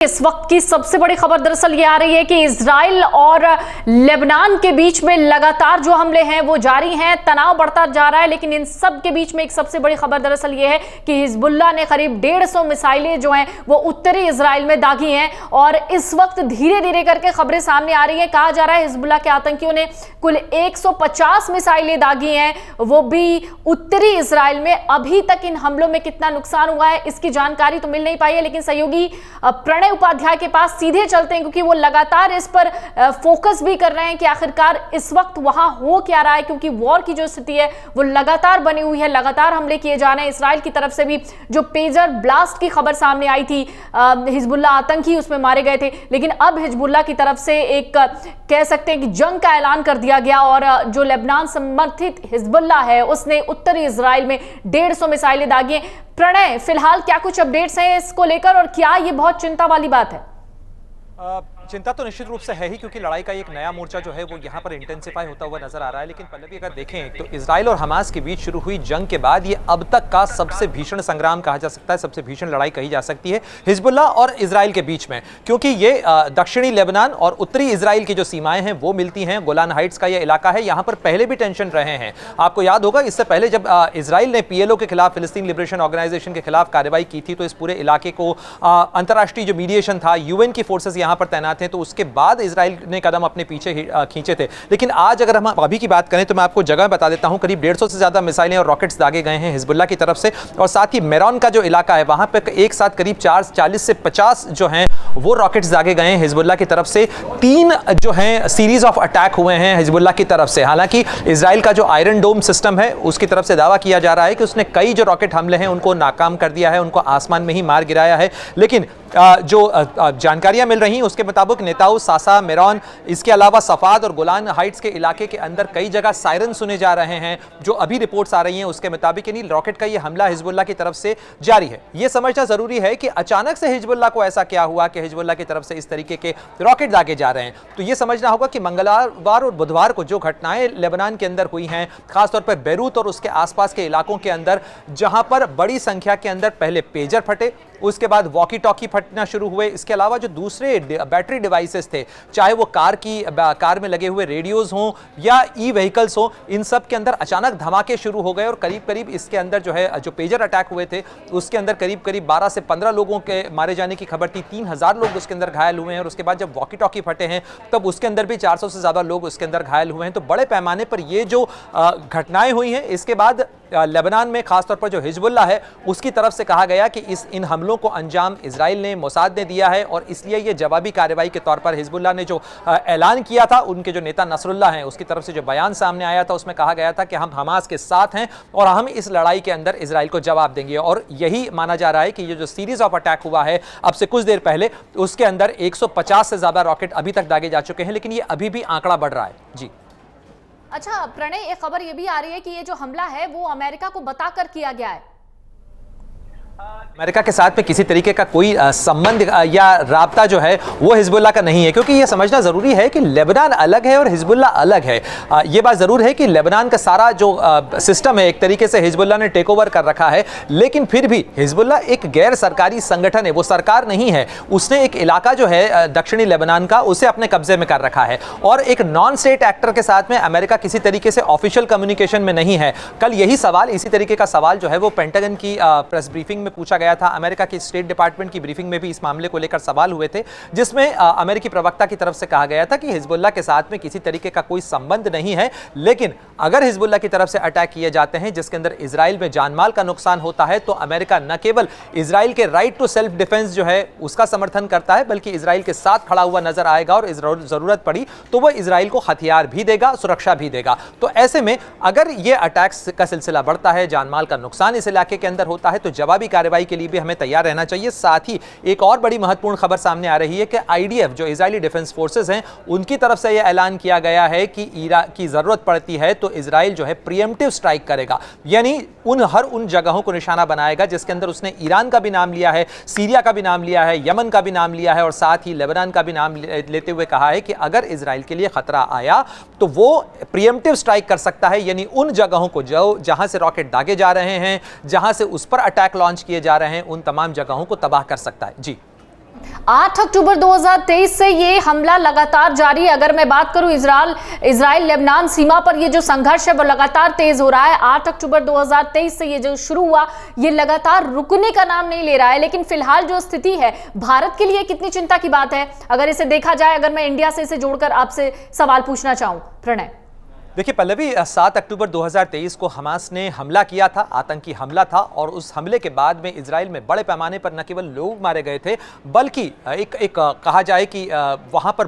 इस वक्त की सबसे बड़ी खबर दरअसल ये आ रही है कि इजराइल और लेबनान के बीच में लगातार जो हमले हैं वो जारी हैं, तनाव बढ़ता जा रहा है। लेकिन इन सब के बीच में एक सबसे बड़ी खबर दरअसल ये है कि हिजबुल्लाह ने करीब 150 मिसाइलें जो हैं वो उत्तरी इजराइल में दागी हैं और इस वक्त धीरे धीरे करके खबरें सामने आ रही हैं। कहा जा रहा है हिजबुल्लाह के आतंकियों ने कुल 150 मिसाइलें दागी हैं, वो भी उत्तरी इजराइल में। अभी तक इन हमलों में कितना नुकसान हुआ है इसकी जानकारी तो मिल नहीं पाई है, लेकिन सहयोगी प्रणय उपाध्याय के पास सीधे चलते हैं क्योंकि वो लगातार इस पर फोकस भी कर रहे हैं कि आखिरकार इस वक्त वहां हो क्या रहा है, क्योंकि वॉर की जो स्थिति है वो लगातार बनी हुई है, लगातार हमले किए जा रहे हैं। इसराइल की तरफ से भी जो पेजर ब्लास्ट की खबर सामने आई थी, हिजबुल्लाह आतंकी उसमें मारे गए थे, लेकिन अब हिजबुल्लाह की तरफ से एक कह सकते हैं कि जंग का ऐलान कर दिया गया और जो लेबनान समर्थित हिजबुल्लाह है उसने उत्तरी इजराइल में 150 मिसाइलें दागी हैं। प्रणय, फिलहाल क्या कुछ अपडेट्स हैं इसको लेकर और क्या ये बहुत चिंता वाली बात है? चिंता तो निश्चित रूप से है ही, क्योंकि लड़ाई का एक नया मोर्चा जो है वो यहाँ पर इंटेंसिफाई होता हुआ नजर आ रहा है। लेकिन पल्लवी, अगर देखें तो इजराइल और हमास के बीच शुरू हुई जंग के बाद ये अब तक का सबसे भीषण संग्राम कहा जा सकता है, सबसे भीषण लड़ाई कही जा सकती है हिजबुल्लाह और इजराइल के बीच में, क्योंकि ये दक्षिणी लेबनान और उत्तरी इजराइल की जो सीमाएं हैं वो मिलती हैं। गोलान हाइट्स का ये इलाका है, यहाँ पर पहले भी टेंशन रहे हैं। आपको याद होगा इससे पहले जब इजराइल ने PLO के खिलाफ, फिलिस्तीन लिबरेशन ऑर्गेनाइजेशन के खिलाफ कार्रवाई की थी, तो इस पूरे इलाके को अंतर्राष्ट्रीय जो मीडिएशन था, UN की फोर्सेस यहाँ पर तैनात हैं, तो उसके बाद इजराइल ने कदम अपने पीछे खींचे थे। लेकिन आज अगर हम अभी की बात करें तो मैं आपको जगह बता देता हूं, करीब 150 से ज्यादा मिसाइलें और रॉकेट्स दागे गए हैं हिजबुल्लाह की तरफ से। और साथ ही मेरॉन का जो इलाका है वहां पे एक साथ करीब 40 से 50 जो हैं वो रॉकेट्स दागे गए हैं हिजबुल्लाह की तरफ से। 3 जो हैं सीरीज ऑफ अटैक हुए हैं हिजबुल्लाह की तरफ से। हालांकि इजराइल का जो आयरन डोम सिस्टम है उसकी तरफ से दावा किया जा रहा है कि उसने कई जो रॉकेट हमले हैं उनको नाकाम कर दिया है, उनको आसमान में ही मार गिराया है। लेकिन जो जानकारियां मिल रही हैं उसके मुताबिक नेताऊ, सासा, मेरॉन, इसके अलावा सफाद और गोलान हाइट्स के इलाके के अंदर कई जगह सायरन सुने जा रहे हैं। जो अभी रिपोर्ट्स आ रही हैं उसके मुताबिक यानी रॉकेट का ये हमला हिजबुल्लाह की तरफ से जारी है। ये समझना जरूरी है कि अचानक से हिजबुल्लाह को ऐसा क्या हुआ कि हिजबुल्लाह की तरफ से इस तरीके के रॉकेट दागे जा रहे हैं। तो ये समझना होगा कि मंगलवार और बुधवार को जो घटनाएं लेबनान के अंदर हुई हैं, खासतौर पर बैरूत और उसके आसपास के इलाकों के अंदर, जहां पर बड़ी संख्या के अंदर पहले पेजर फटे, उसके बाद वॉकी टॉकी फटना शुरू हुए। इसके अलावा जो दूसरे बैटरी डिवाइसेस थे, चाहे वो कार में लगे हुए रेडियोज हों या ई-व्हीकल्स हों, इन सब के अंदर अचानक धमाके शुरू हो गए और करीब करीब इसके अंदर जो है जो पेजर अटैक हुए थे उसके अंदर करीब करीब 12 से 15 लोगों के मारे जाने की खबर थी। 3000 लोग उसके अंदर घायल हुए हैं और उसके बाद जब वॉकी टॉकी फटे हैं तब उसके अंदर भी 400 से ज्यादा लोग उसके अंदर घायल हुए हैं। तो बड़े पैमाने पर ये जो घटनाएं हुई हैं, इसके बाद लेबनान में खासतौर पर जो हिजबुल्लाह है उसकी तरफ से कहा गया कि इन हमलों को अंजाम इजराइल ने, मोसाद ने दिया है और इसलिए ये जवाबी कार्रवाई के तौर पर हिजबुल्लाह ने जो ऐलान किया था, उनके जो नेता नसरुल्लाह हैं उसकी तरफ से जो बयान सामने आया था उसमें कहा गया था कि हम हमास के साथ हैं और हम इस लड़ाई के अंदर इजराइल को जवाब देंगे। और यही माना जा रहा है कि ये जो सीरीज ऑफ अटैक हुआ है अब से कुछ देर पहले, उसके अंदर 150 से ज्यादा रॉकेट अभी तक दागे जा चुके हैं, लेकिन ये अभी भी आंकड़ा बढ़ रहा है। जी अच्छा प्रणय, एक खबर ये भी आ रही है कि ये जो हमला है वो अमेरिका को बताकर किया गया है। अमेरिका के साथ में किसी तरीके का कोई संबंध या राब्ता जो है वो हिजबुल्लाह का नहीं है, क्योंकि ये समझना जरूरी है कि लेबनान अलग है और हिजबुल्लाह अलग है। ये बात जरूर है कि लेबनान का सारा जो सिस्टम है एक तरीके से हिजबुल्लाह ने टेक ओवर कर रखा है, लेकिन फिर भी हिजबुल्लाह एक गैर सरकारी संगठन है, वो सरकार नहीं है। उसने एक इलाका जो है दक्षिणी लेबनान का उसे अपने कब्जे में कर रखा है और एक नॉन स्टेट एक्टर के साथ में अमेरिका किसी तरीके से ऑफिशियल कम्युनिकेशन में नहीं है। कल यही सवाल, इसी तरीके का सवाल जो है वो पेंटागन की प्रेस ब्रीफिंग में पूछा गया था। अमेरिका की स्टेट डिपार्टमेंट की ब्रीफिंग में भी इस मामले को लेकर सवाल हुए थे, जिसमें अमेरिकी प्रवक्ता की तरफ से कहा गया था कि हिजबुल्लाह के साथ में किसी तरीके का कोई संबंध नहीं है, लेकिन अगर हिजबुल्लाह की तरफ से अटैक किए जाते हैं जिसके अंदर इजराइल में जानमाल का नुकसान होता है, तो अमेरिका न केवल इजराइल के राइट टू सेल्फ डिफेंस जो है उसका समर्थन करता है, बल्कि इजराइल के साथ खड़ा हुआ नजर आएगा और जरूरत पड़ी तो वह इजराइल को हथियार भी देगा, सुरक्षा भी देगा। तो ऐसे में अगर यह अटैक्स का सिलसिला बढ़ता है, जानमाल का नुकसान इस इलाके के अंदर होता है, तो जवाबी कार्रवाई के लिए भी हमें तैयार रहना चाहिए। साथ ही एक और बड़ी महत्वपूर्ण खबर सामने आ रही है कि IDF जो इजरायली डिफेंस फोर्सेस हैं उनकी तरफ से यह ऐलान किया गया है कि इराक की जरूरत पड़ती है तो इजराइल जो है प्रीएम्प्टिव स्ट्राइक करेगा, यानी उन जगहों को निशाना बनाएगा जिसके अंदर उसने ईरान का भी नाम लिया है, सीरिया का भी नाम लिया है, यमन का भी नाम लिया है और साथ ही लेबनान का भी नाम लेते हुए कहा है कि अगर इजराइल के लिए खतरा आया तो वो प्रीएम्प्टिव स्ट्राइक कर सकता है, यानी उन जगहों को जहां से रॉकेट दागे जा रहे हैं, जहां से उस पर अटैक लॉन्च किए जा रहे हैं, उन तमाम जगहों को तबाह कर सकता है। जी 8 अक्टूबर 2023 से ये हमला लगातार जारी है। अगर मैं बात करूं इजराइल लेबनान सीमा पर ये जो संघर्ष है वो लगातार तेज हो रहा है। 8 अक्टूबर 2023 से ये जो शुरू हुआ ये लगातार रुकने का नाम नहीं ले रहा है। लेकिन फिलहाल जो स्थिति है भारत के लिए कितनी चिंता की बात है अगर इसे देखा जाए, अगर मैं इंडिया से इसे जोड़कर आपसे सवाल पूछना चाहूं प्रणय। देखिए पल्लवी, 7 अक्टूबर 2023 को हमास ने हमला किया था, आतंकी हमला था, और उस हमले के बाद में इजराइल में बड़े पैमाने पर न केवल लोग मारे गए थे बल्कि एक कहा जाए कि वहां पर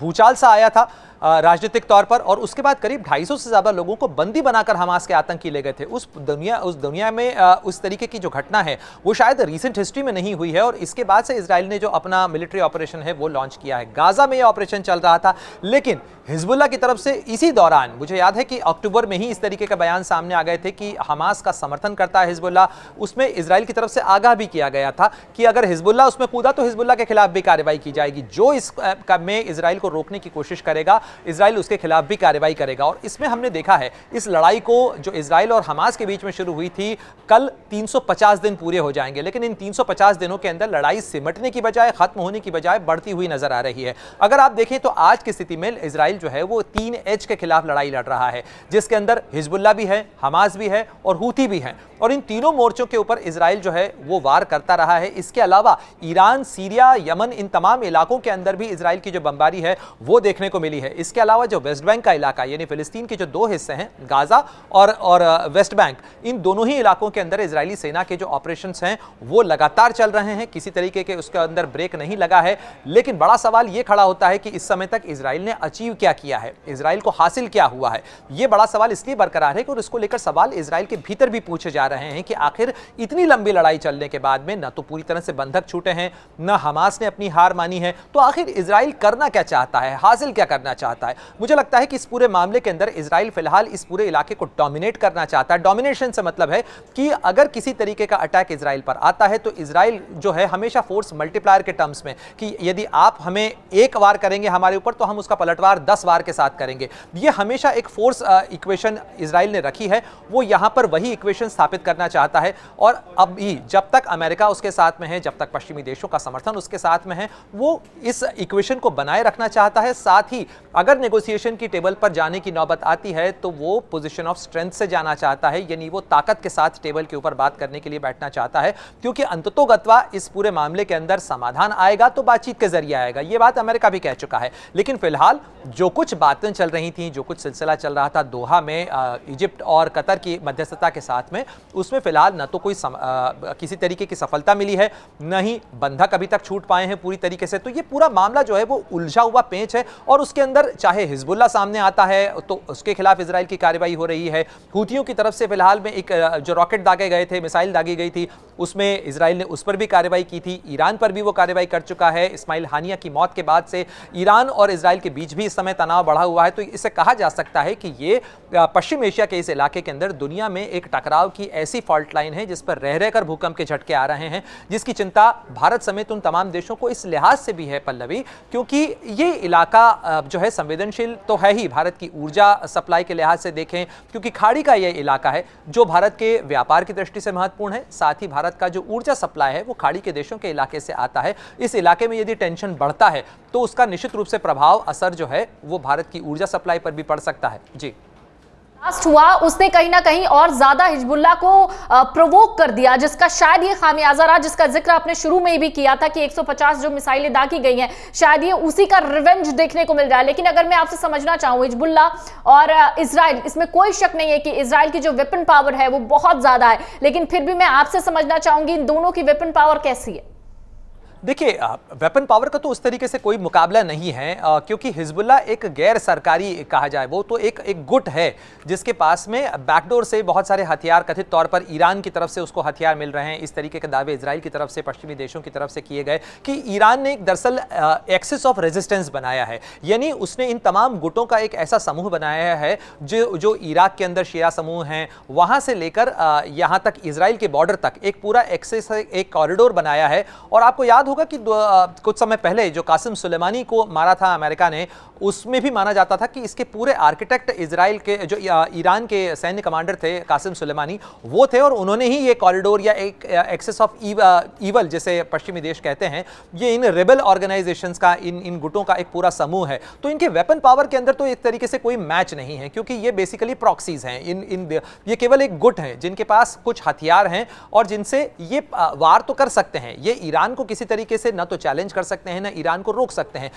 भूचाल सा आया था राजनीतिक तौर पर, और उसके बाद करीब 250 से ज़्यादा लोगों को बंदी बनाकर हमास के आतंकी ले गए थे। उस दुनिया में उस तरीके की जो घटना है वो शायद रीसेंट हिस्ट्री में नहीं हुई है। और इसके बाद से इजराइल ने जो अपना मिलिट्री ऑपरेशन है वो लॉन्च किया है। गाजा में यह ऑपरेशन चल रहा था, लेकिन हिजबुल्लाह की तरफ से इसी दौरान मुझे याद है कि अक्टूबर में ही इस तरीके का बयान सामने आ गए थे कि हमास का समर्थन करता है हिजबुल्लाह। उसमें इजराइल की तरफ से आगाह भी किया गया था कि अगर हिजबुल्लाह उसमें कूदा तो हिजबुल्लाह के खिलाफ भी कार्रवाई की जाएगी। जो इस में इजराइल को रोकने की कोशिश करेगा, इजराइल उसके खिलाफ भी कार्रवाई करेगा। और इसमें हमने देखा है इस लड़ाई को जो इजराइल और हमास के बीच में शुरू हुई थी, कल 350 दिन पूरे हो जाएंगे, लेकिन इन 350 दिनों के अंदर लड़ाई सिमटने की बजाय, खत्म होने की बजाय बढ़ती हुई नजर आ रही है। अगर आप देखें तो आज की स्थिति में इजराइल जो है वो 3H के खिलाफ लड़ाई लड़ रहा है, जिसके अंदर हिजबुल्लाह भी है, हमास भी है और हूथी भी है। और इन तीनों मोर्चों के ऊपर इजराइल जो है वो वार करता रहा है। इसके अलावा ईरान, सीरिया, यमन, इन तमाम इलाकों के अंदर भी इजराइल की जो बमबारी है वो देखने को मिली है। इसके अलावा जो वेस्ट बैंक का इलाका यानी फिलिस्तीन के जो दो हिस्से हैं, गाजा और वेस्ट बैंक, इन दोनों ही इलाकों के अंदर इजरायली सेना के जो ऑपरेशंस हैं वो लगातार चल रहे हैं। किसी तरीके के उसके अंदर ब्रेक नहीं लगा है। लेकिन बड़ा सवाल ये खड़ा होता है कि इस समय तक इजराइल ने अचीव क्या किया है, इजराइल को हासिल क्या हुआ है। यह बड़ा सवाल इसलिए बरकरार है कि इसको लेकर सवाल इजराइल के भीतर भी पूछे जा रहे हैं कि आखिर इतनी लंबी लड़ाई चलने के बाद में न तो पूरी तरह से बंधक छूटे हैं, न हमास ने अपनी हार मानी है, तो आखिर इजराइल करना क्या चाहता है, हासिल क्या करना चाहता है। मुझे लगता है कि इस पूरे मामले के अंदर इजराइल फिलहाल इस पूरे इलाके को डोमिनेट करना चाहता है। डोमिनेशन से मतलब है कि अगर किसी तरीके का अटैक इजराइल पर आता है तो इजराइल जो है हमेशा फोर्स मल्टीप्लायर के टर्म्स में कि यदि आप हमें एक वार करेंगे हमारे ऊपर तो हम उसका पलटवार 10 वार के साथ करेंगे। यह हमेशा एक फोर्स इक्वेशन इजराइल ने रखी है, वो यहां पर वही इक्वेशन स्थापित करना चाहता है। और अब भी जब तक अमेरिका उसके साथ में है, जब तक पश्चिमी देशों का समर्थन उसके साथ में है, वो इस इक्वेशन को बनाए रखना चाहता है। साथ ही अगर नेगोशिएशन की टेबल पर जाने की नौबत आती है तो वो पोजीशन ऑफ स्ट्रेंथ से जाना चाहता है, यानी वो ताकत के साथ टेबल के ऊपर बात करने के लिए बैठना चाहता है। क्योंकि अंततोगत्वा इस पूरे मामले के अंदर समाधान आएगा तो बातचीत के जरिए आएगा, ये बात अमेरिका भी कह चुका है। लेकिन फिलहाल जो कुछ बातें चल रही थी, जो कुछ सिलसिला चल रहा था दोहा में इजिप्ट और कतर की मध्यस्थता के साथ में, उसमें फिलहाल न तो कोई किसी तरीके की सफलता मिली है, न ही बंधक अभी तक छूट पाए हैं पूरी तरीके से। तो ये पूरा मामला जो है वो उलझा हुआ पेंच है। और उसके अंदर चाहे हिजबुल्लाह सामने आता है तो उसके खिलाफ इजराइल की कार्रवाई हो रही है, हूथियों की तरफ से फिलहाल में एक जो रॉकेट दागे गए थे, मिसाइल दागी गई थी, उसमें इजराइल ने उस पर भी कार्रवाई की थी। ईरान पर भी वो कार्रवाई कर चुका है। इस्माइल हानिया की मौत के बाद से ईरान और इजराइल के बीच भी इस समय तनाव बढ़ा हुआ है। तो इसे कहा जा सकता है कि ये पश्चिम एशिया के इस इलाके के अंदर दुनिया में एक टकराव की ऐसी फॉल्ट लाइन है जिस पर रह रहकर भूकंप के झटके आ रहे हैं, जिसकी चिंता भारत समेत उन तमाम देशों को इस लिहाज से भी है पल्लवी, क्योंकि ये इलाका जो है संवेदनशील तो है ही भारत की ऊर्जा सप्लाई के लिहाज से देखें, क्योंकि खाड़ी का ये इलाका है जो भारत के व्यापार की दृष्टि से महत्वपूर्ण है। साथ ही भारत का जो ऊर्जा सप्लाई है वो खाड़ी के देशों के इलाके से आता है। इस इलाके में यदि टेंशन बढ़ता है तो उसका निश्चित रूप से प्रभाव, असर जो है वो भारत की ऊर्जा सप्लाई पर भी पड़ सकता है। जी, ब्लास्ट हुआ उसने कहीं ना कहीं और ज्यादा हिजबुल्लाह को प्रोवोक कर दिया, जिसका शायद ये खामियाजा रहा, जिसका जिक्र आपने शुरू में भी किया था कि 150 जो मिसाइलें दागी गई हैं, शायद ये उसी का रिवेंज देखने को मिल रहा है। लेकिन अगर मैं आपसे समझना चाहूं, हिजबुल्लाह और इजराइल, इसमें कोई शक नहीं है कि इजराइल की जो वेपन पावर है वो बहुत ज्यादा है, लेकिन फिर भी मैं आपसे समझना चाहूंगी इन दोनों की वेपन पावर कैसी है। देखिए, वेपन पावर का तो उस तरीके से कोई मुकाबला नहीं है, क्योंकि हिजबुल्लाह एक गैर सरकारी कहा जाए वो तो एक गुट है जिसके पास में बैकडोर से बहुत सारे हथियार, कथित तौर पर ईरान की तरफ से उसको हथियार मिल रहे हैं। इस तरीके के दावे इजराइल की तरफ से, पश्चिमी देशों की तरफ से किए गए कि ईरान ने एक दरअसल एक्सिस ऑफ रेजिस्टेंस बनाया है, यानी उसने इन तमाम गुटों का एक ऐसा समूह बनाया है जो इराक के अंदर शिया समूह हैं, वहां से लेकर यहां तक इजराइल के बॉर्डर तक एक पूरा एक्सेस, एक कॉरिडोर बनाया है। और आपको याद होगा कि कुछ समय पहले जो कासिम सुलेमानी को मारा था अमेरिका ने, उसमें भी माना जाता था कि इसके पूरे आर्किटेक्ट इजराइल के जो ईरान के सैन्य कमांडर थे कासिम सुलेमानी, वो थे और उन्होंने ही ये कॉरिडोर या एक एक्सेस ऑफ ईवल जैसे पश्चिमी देश कहते हैं, ये इन रेबल ऑर्गेनाइजेशंस का, इन गुटों का एक पूरा समूह है। तो इनके वेपन पावर के अंदर तो एक तरीके से कोई मैच नहीं है, क्योंकि ये बेसिकली प्रॉक्सीज हैं। ये केवल एक गुट हैं जिनके पास कुछ हथियार हैं और जिनसे ये वार तो कर सकते हैं। ये ईरान को किसी तरीके से न तो चैलेंज कर सकते हैं, न ईरान को रोक सकते हैं।